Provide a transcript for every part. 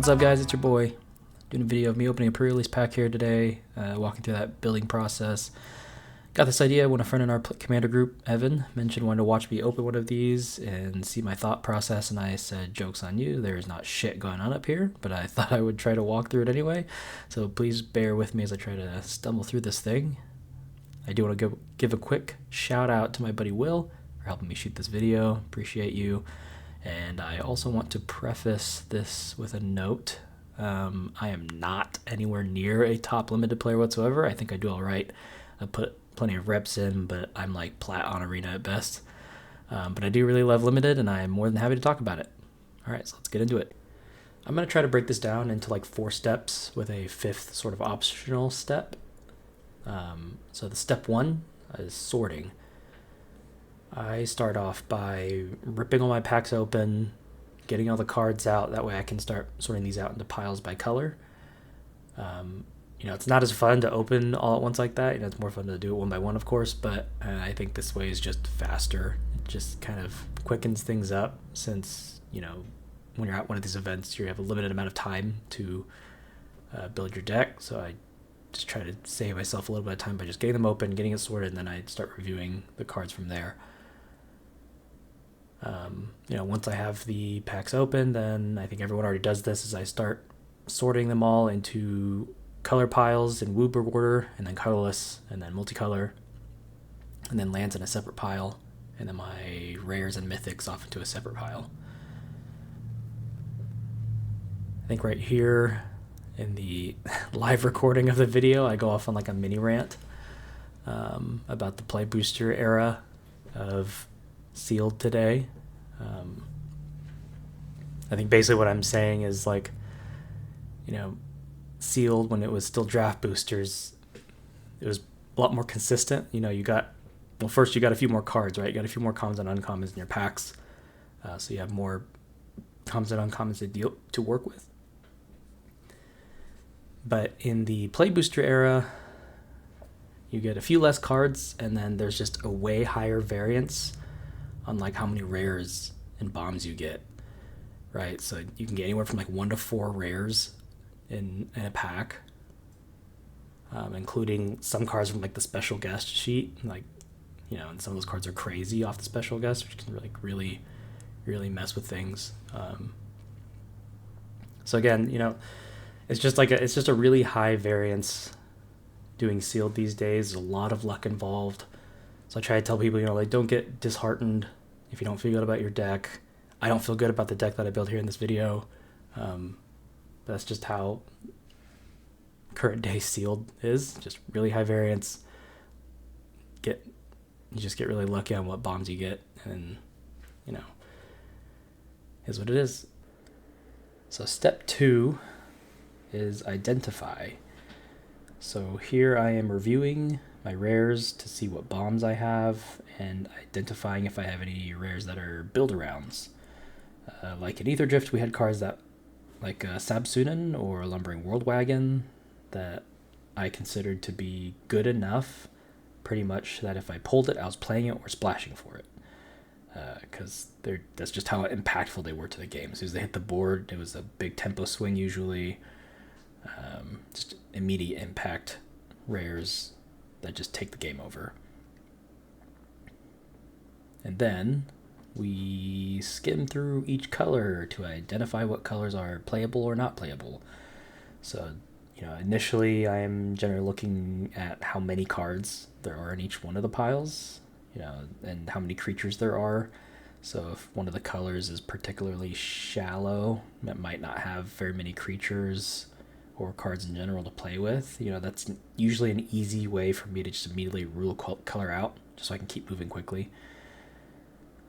What's up, guys? It's your boy doing a video of me opening a pre-release pack here today, walking through that building process. Got this idea when a friend in our commander group, Evan, mentioned wanting to watch me open one of these and see my thought process, and I said, joke's on you, there's not shit going on up here, but I thought I would try to walk through it anyway, so please bear with me as I try to stumble through this thing. I do want to give a quick shout out to my buddy Will for helping me shoot this video. Appreciate you. And I also want to preface this with a note. I am not anywhere near a top limited player whatsoever. I think I do all right. I put plenty of reps in, but I'm like plat on arena at best. But I do really love limited, and I'm more than happy to talk about it. All right, so let's get into it. I'm going to try to break this down into like 4 steps with a 5th sort of optional step. So the step 1 is sorting. I start off by ripping all my packs open, getting all the cards out. That way I can start sorting these out into piles by color. It's not as fun to open all at once like that. It's more fun to do it one by one, of course, but I think this way is just faster. It just kind of quickens things up since, when you're at one of these events, you have a limited amount of time to build your deck. So I just try to save myself a little bit of time by just getting them open, getting it sorted, and then I start reviewing the cards from there. Once I have the packs open, then I think everyone already does this, is I start sorting them all into color piles in Woober order, and then colorless, and then multicolor, and then lands in a separate pile, and then my rares and mythics off into a separate pile. I think right here in the live recording of the video, I go off on like a mini rant about the play booster era of sealed today. I think basically what I'm saying is like, sealed when it was still draft boosters, it was a lot more consistent. First you got a few more cards, right? You got a few more commons and uncommons in your packs, so you have more commons and uncommons to work with. But in the play booster era, you get a few less cards, and then there's just a way higher variance on like how many rares and bombs you get, right? So you can get anywhere from like 1 to 4 rares in a pack, including some cards from like the special guest sheet, and some of those cards are crazy off the special guest, which can really mess with things. So again, it's just a really high variance doing sealed these days. There's a lot of luck involved. So I try to tell people, don't get disheartened if you don't feel good about your deck. I don't feel good about the deck that I built here in this video. That's just how current day sealed is. Just really high variance. You just get really lucky on what bombs you get, and is what it is. So step 2 is identify. So here I am reviewing my rares to see what bombs I have and identifying if I have any rares that are build-arounds. Like in Ether Drift, we had cards that, like Sabsunan or Lumbering Worldwagon, that I considered to be good enough, pretty much, that if I pulled it, I was playing it or splashing for it. Because that's just how impactful they were to the game. As soon as they hit the board, it was a big tempo swing usually. Just immediate impact rares that just take the game over. And then we skim through each color to identify what colors are playable or not playable. So, initially I'm generally looking at how many cards there are in each one of the piles, and how many creatures there are. So if one of the colors is particularly shallow, it might not have very many creatures or cards in general to play with. That's usually an easy way for me to just immediately rule color out, just so I can keep moving quickly.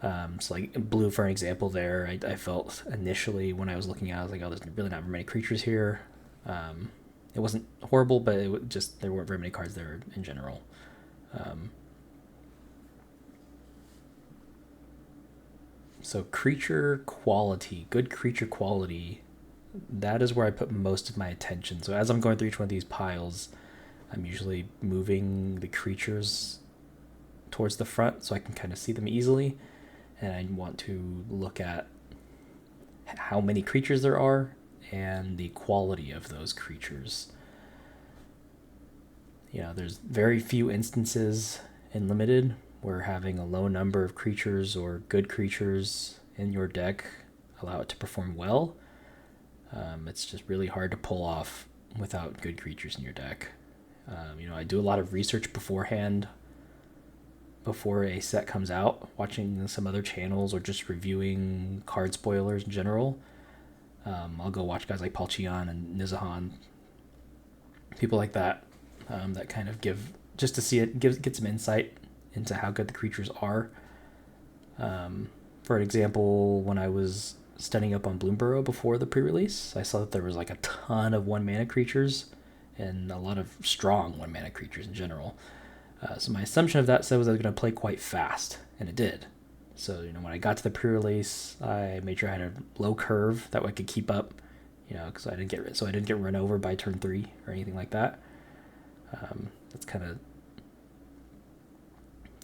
So like blue, for an example there, I felt initially when I was looking at it, I was like, oh, there's really not very many creatures here. It wasn't horrible, but there weren't very many cards there in general. So creature quality, good creature quality, that is where I put most of my attention. So as I'm going through each one of these piles, I'm usually moving the creatures towards the front so I can kind of see them easily. And I want to look at how many creatures there are and the quality of those creatures. There's very few instances in Limited where having a low number of creatures or good creatures in your deck allow it to perform well. It's just really hard to pull off without good creatures in your deck. I do a lot of research beforehand, before a set comes out, watching some other channels or just reviewing card spoilers in general. I'll go watch guys like Paul Cheon and Nizahan, people like that, that kind of give, just to see it, get some insight into how good the creatures are. For example, when I was studying up on Bloomburrow before the pre-release, I saw that there was like a ton of 1-mana creatures and a lot of strong 1-mana creatures in general. So my assumption of that said was I was going to play quite fast, and it did. So when I got to the pre-release, I made sure I had a low curve that way I could keep up, because I didn't get run over by turn 3 or anything like that. That's kind of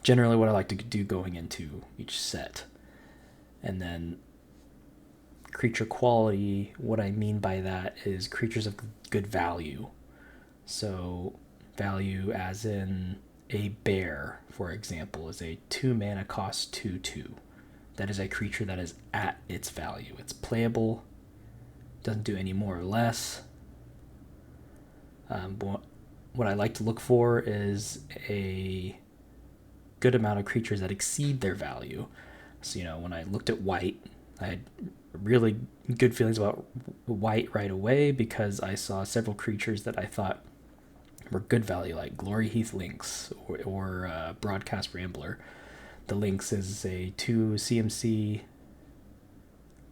generally what I like to do going into each set. And then creature quality, what I mean by that is creatures of good value. So value as in a bear, for example, is a 2-mana cost 2/2. That is a creature that is at its value. It's playable, doesn't do any more or less. But what I like to look for is a good amount of creatures that exceed their value. So, when I looked at white, I had really good feelings about white right away because I saw several creatures that I thought were good value, like Glory Heath Lynx or Broadcast Rambler. The Lynx is a 2 CMC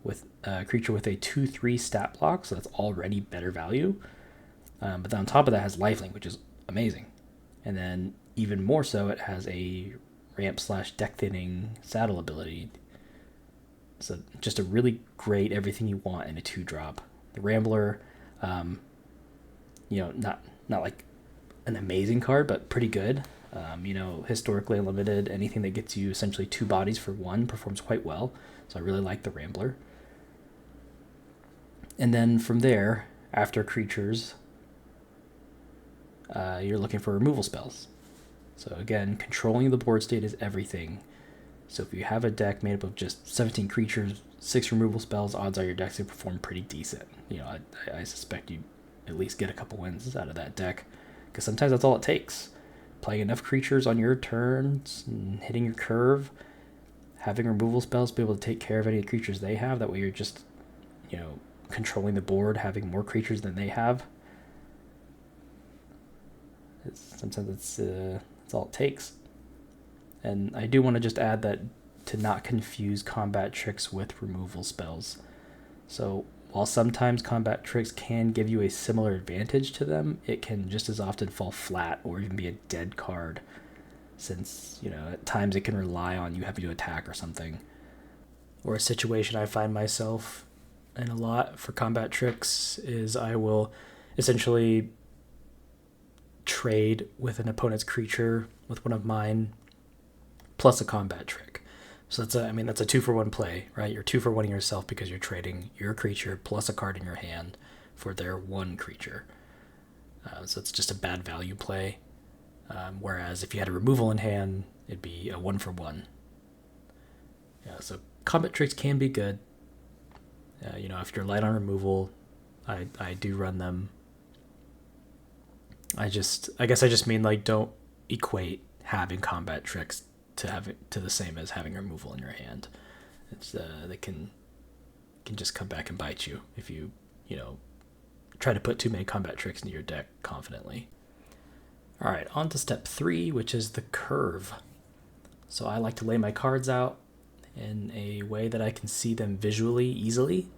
with a creature with a 2/3 stat block, so that's already better value. But then on top of that, it has lifelink, which is amazing. And then even more so, it has a ramp/deck thinning saddle ability. So just a really great everything you want in a 2-drop. The Rambler, not like an amazing card, but pretty good. Historically limited, anything that gets you essentially 2 bodies for 1 performs quite well. So I really like the Rambler. And then from there, after creatures, you're looking for removal spells. So again, controlling the board state is everything. So if you have a deck made up of just 17 creatures, 6 removal spells, odds are your deck's going to perform pretty decent. I suspect you at least get a couple wins out of that deck, because sometimes that's all it takes. Playing enough creatures on your turns and hitting your curve, having removal spells to be able to take care of any creatures they have. That way you're just, controlling the board, having more creatures than they have. Sometimes it's all it takes. And I do want to just add that to not confuse combat tricks with removal spells. So while sometimes combat tricks can give you a similar advantage to them, it can just as often fall flat or even be a dead card, since at times it can rely on you having to attack or something. Or a situation I find myself in a lot for combat tricks is I will essentially trade with an opponent's creature with one of mine plus a combat trick. So that's a 2-for-1 play, right? You're 2-for-1ing yourself because you're trading your creature plus a card in your hand for their 1 creature. So it's just a bad value play. Whereas if you had a removal in hand, it'd be a 1-for-1. Yeah, so combat tricks can be good. If you're light on removal, I do run them. I guess I just mean, like, don't equate having combat tricks to the same as having removal in your hand. It's they can just come back and bite you if you try to put too many combat tricks into your deck confidently. All right, on to step 3, which is the curve. So I like to lay my cards out in a way that I can see them visually easily.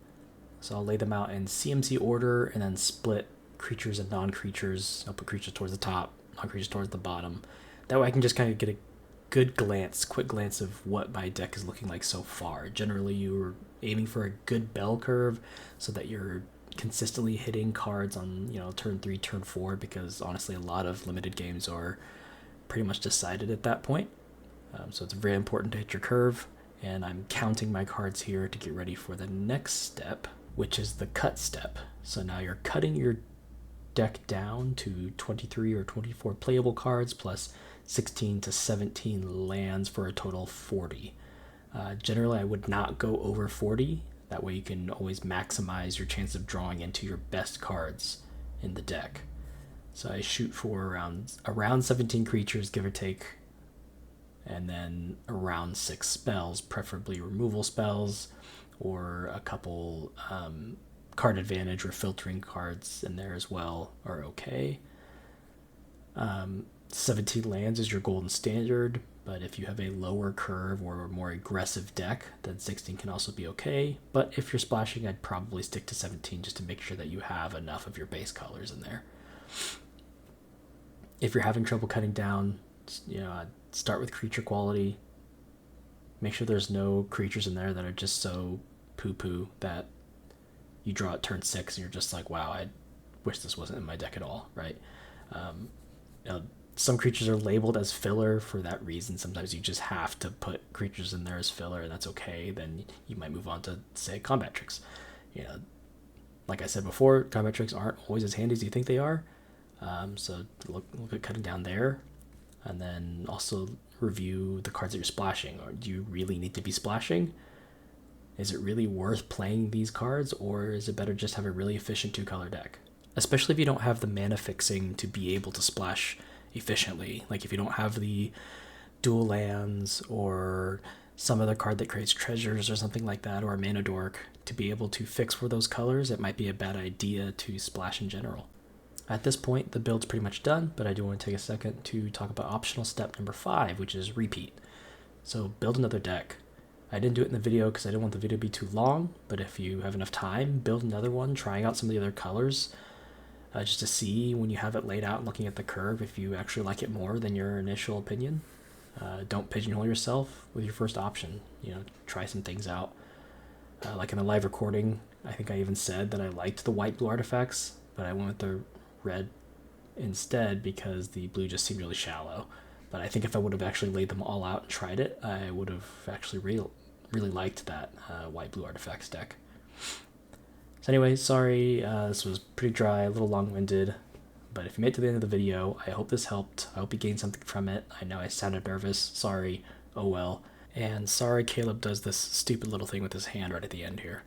So I'll lay them out in CMC order and then split creatures and non-creatures. I'll put creatures towards the top, non-creatures towards the bottom. That way I can just kind of get a quick glance of what my deck is looking like so far. Generally, you're aiming for a good bell curve so that you're consistently hitting cards on turn 3, turn 4, because honestly a lot of limited games are pretty much decided at that point. So it's very important to hit your curve, and I'm counting my cards here to get ready for the next step, which is the cut step. So now you're cutting your deck down to 23 or 24 playable cards plus 16 to 17 lands for a total of 40. Generally, I would not go over 40. That way you can always maximize your chance of drawing into your best cards in the deck. So I shoot for around 17 creatures, give or take, and then around 6 spells, preferably removal spells, or a couple card advantage or filtering cards in there as well are okay. 17 lands is your golden standard, but if you have a lower curve or a more aggressive deck, then 16 can also be okay. But if you're splashing, I'd probably stick to 17 just to make sure that you have enough of your base colors in there. If you're having trouble cutting down, I'd start with creature quality. Make sure there's no creatures in there that are just so poo-poo that you draw at turn 6 and you're just like, wow, I wish this wasn't in my deck at all, right? Some creatures are labeled as filler for that reason. Sometimes you just have to put creatures in there as filler, and that's okay. Then you might move on to, say, combat tricks. Like I said before, combat tricks aren't always as handy as you think they are. So look at cutting down there, and then also review the cards that you're splashing. Or do you really need to be splashing? Is it really worth playing these cards, or is it better just have a really efficient 2-color deck? Especially if you don't have the mana fixing to be able to splash efficiently. Like if you don't have the dual lands or some other card that creates treasures or something like that, or a mana dork to be able to fix for those colors, it might be a bad idea to splash in general. At this point, the build's pretty much done, but I do want to take a second to talk about optional step number 5, which is repeat. So build another deck. I didn't do it in the video because I didn't want the video to be too long, but if you have enough time, build another one, trying out some of the other colors, just to see when you have it laid out and looking at the curve if you actually like it more than your initial opinion. Don't pigeonhole yourself with your first option. Try some things out. Like in the live recording, I think I even said that I liked the white-blue artifacts, but I went with the red instead because the blue just seemed really shallow. But I think if I would have actually laid them all out and tried it, I would have actually really liked that white-blue artifacts deck. So anyway, sorry, this was pretty dry, a little long-winded, but if you made it to the end of the video, I hope this helped. I hope you gained something from it. I know I sounded nervous. Sorry. Oh well. And sorry Caleb does this stupid little thing with his hand right at the end here.